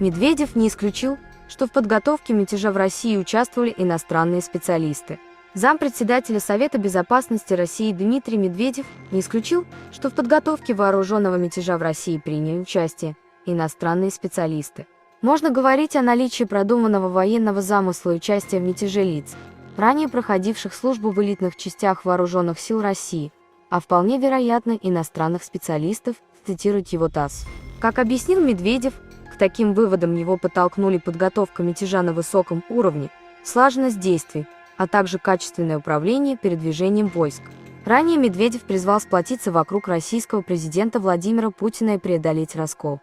Медведев не исключил, что в подготовке мятежа в России участвовали иностранные специалисты. Зампредседателя Совета безопасности России Дмитрий Медведев не исключил, что в подготовке вооруженного мятежа в России приняли участие иностранные специалисты. Можно говорить о наличии продуманного военного замысла и участия в мятеже лиц, ранее проходивших службу в элитных частях вооруженных сил России, а вполне вероятно иностранных специалистов, цитирует его ТАСС. Как объяснил Медведев, к таким выводам его подтолкнули подготовка мятежа на высоком уровне, слаженность действий, а также качественное управление передвижением войск. Ранее Медведев призвал сплотиться вокруг российского президента Владимира Путина и преодолеть раскол.